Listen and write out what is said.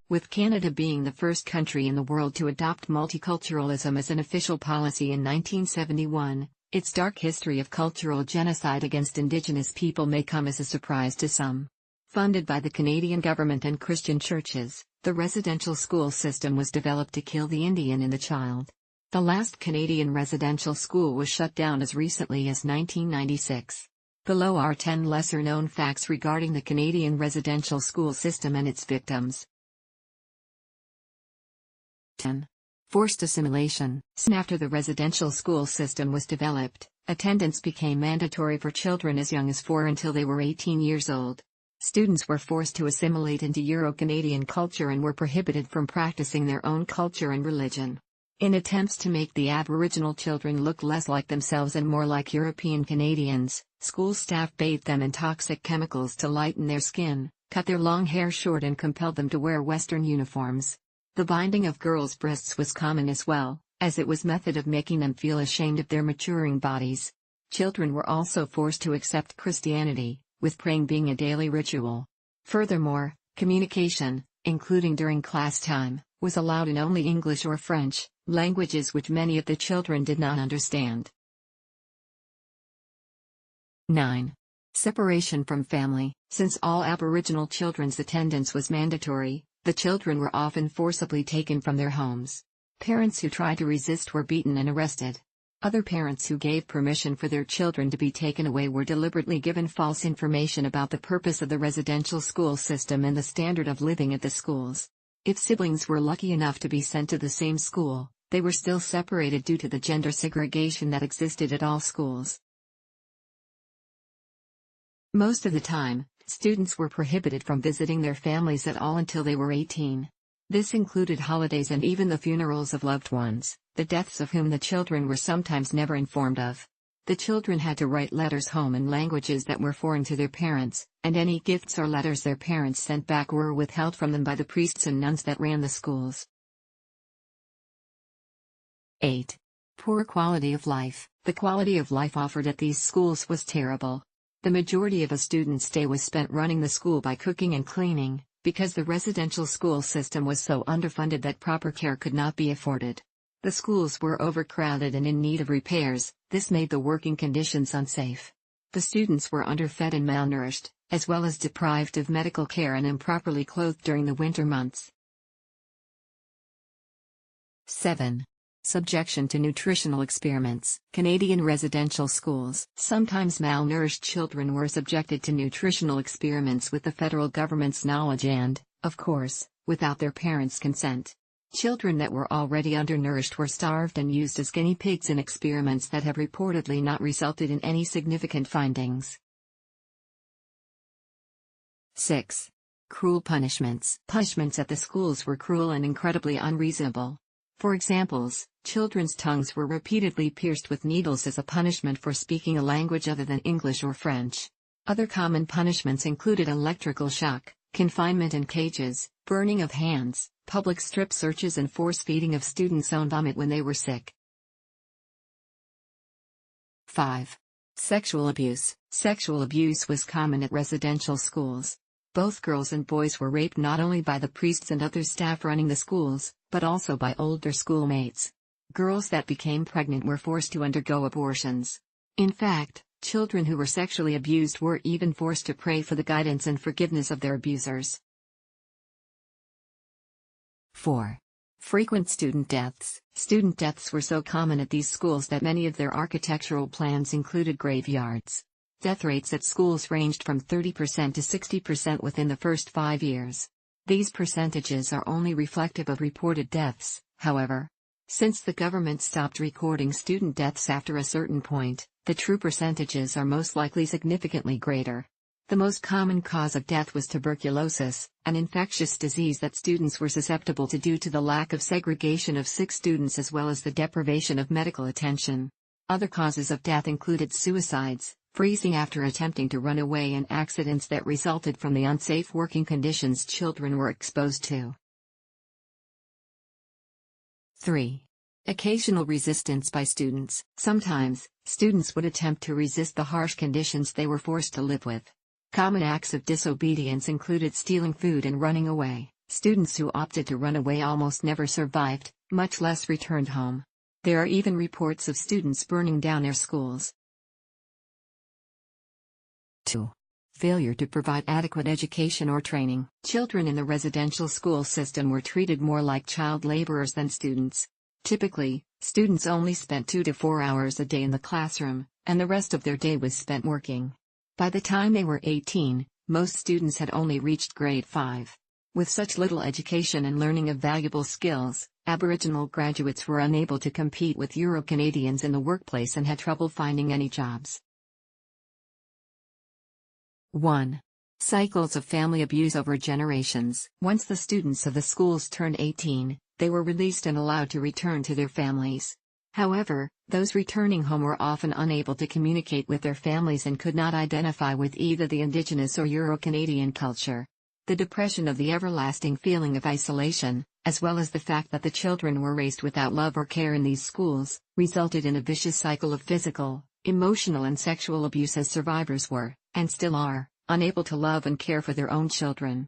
with Canada being the first country in the world to adopt multiculturalism as an official policy in 1971, its dark history of cultural genocide against Indigenous people may come as a surprise to some. Funded by the Canadian government and Christian churches, the residential school system was developed to kill the Indian in the child. The last Canadian residential school was shut down as recently as 1996. Below are 10 lesser-known facts regarding the Canadian residential school system and its victims. 10. Forced assimilation. Soon after the residential school system was developed, attendance became mandatory for children as young as 4 until they were 18 years old. Students were forced to assimilate into Euro-Canadian culture and were prohibited from practicing their own culture and religion. In attempts to make the Aboriginal children look less like themselves and more like European Canadians, school staff bathed them in toxic chemicals to lighten their skin, cut their long hair short and compelled them to wear Western uniforms. The binding of girls' breasts was common as well, as it was a method of making them feel ashamed of their maturing bodies. Children were also forced to accept Christianity, with praying being a daily ritual. Furthermore, communication, including during class time, was allowed in only English or French, languages which many of the children did not understand. 9. Separation from family. Since all Aboriginal children's attendance was mandatory, the children were often forcibly taken from their homes. Parents who tried to resist were beaten and arrested. Other parents who gave permission for their children to be taken away were deliberately given false information about the purpose of the residential school system and the standard of living at the schools. If siblings were lucky enough to be sent to the same school, they were still separated due to the gender segregation that existed at all schools. Most of the time, students were prohibited from visiting their families at all until they were 18. This included holidays and even the funerals of loved ones, the deaths of whom the children were sometimes never informed of. The children had to write letters home in languages that were foreign to their parents, and any gifts or letters their parents sent back were withheld from them by the priests and nuns that ran the schools. 8. Poor quality of life. The quality of life offered at these schools was terrible. The majority of a student's day was spent running the school by cooking and cleaning, because the residential school system was so underfunded that proper care could not be afforded. The schools were overcrowded and in need of repairs. This made the working conditions unsafe. The students were underfed and malnourished, as well as deprived of medical care and improperly clothed during the winter months. 7. Subjection to nutritional experiments. Canadian residential schools. Sometimes malnourished children were subjected to nutritional experiments with the federal government's knowledge and, of course, without their parents' consent. Children that were already undernourished were starved and used as guinea pigs in experiments that have reportedly not resulted in any significant findings. 6. Cruel punishments. Punishments at the schools were cruel and incredibly unreasonable. For examples, children's tongues were repeatedly pierced with needles as a punishment for speaking a language other than English or French. Other common punishments included electrical shock, confinement in cages, burning of hands, public strip searches and force-feeding of students' own vomit when they were sick. 5. Sexual abuse. Sexual abuse was common at residential schools. Both girls and boys were raped not only by the priests and other staff running the schools, but also by older schoolmates. Girls that became pregnant were forced to undergo abortions. In fact, children who were sexually abused were even forced to pray for the guidance and forgiveness of their abusers. 4. Frequent student deaths. Student deaths were so common at these schools that many of their architectural plans included graveyards. Death rates at schools ranged from 30% to 60% within the first 5 years. These percentages are only reflective of reported deaths, however. Since the government stopped recording student deaths after a certain point, the true percentages are most likely significantly greater. The most common cause of death was tuberculosis, an infectious disease that students were susceptible to due to the lack of segregation of sick students as well as the deprivation of medical attention. Other causes of death included suicides, freezing after attempting to run away, and accidents that resulted from the unsafe working conditions children were exposed to. 3. Occasional resistance by students. Sometimes, students would attempt to resist the harsh conditions they were forced to live with. Common acts of disobedience included stealing food and running away. Students who opted to run away almost never survived, much less returned home. There are even reports of students burning down their schools. 2. Failure to provide adequate education or training. Children in the residential school system were treated more like child laborers than students. Typically, students only spent 2 to 4 hours a day in the classroom, and the rest of their day was spent working. By the time they were 18, most students had only reached grade 5. With such little education and learning of valuable skills, Aboriginal graduates were unable to compete with Euro-Canadians in the workplace and had trouble finding any jobs. 1. Cycles of family abuse over generations. Once the students of the schools turned 18, they were released and allowed to return to their families. However, those returning home were often unable to communicate with their families and could not identify with either the Indigenous or Euro-Canadian culture. The depression of the everlasting feeling of isolation, as well as the fact that the children were raised without love or care in these schools, resulted in a vicious cycle of physical, emotional and sexual abuse as survivors were, and still are, unable to love and care for their own children.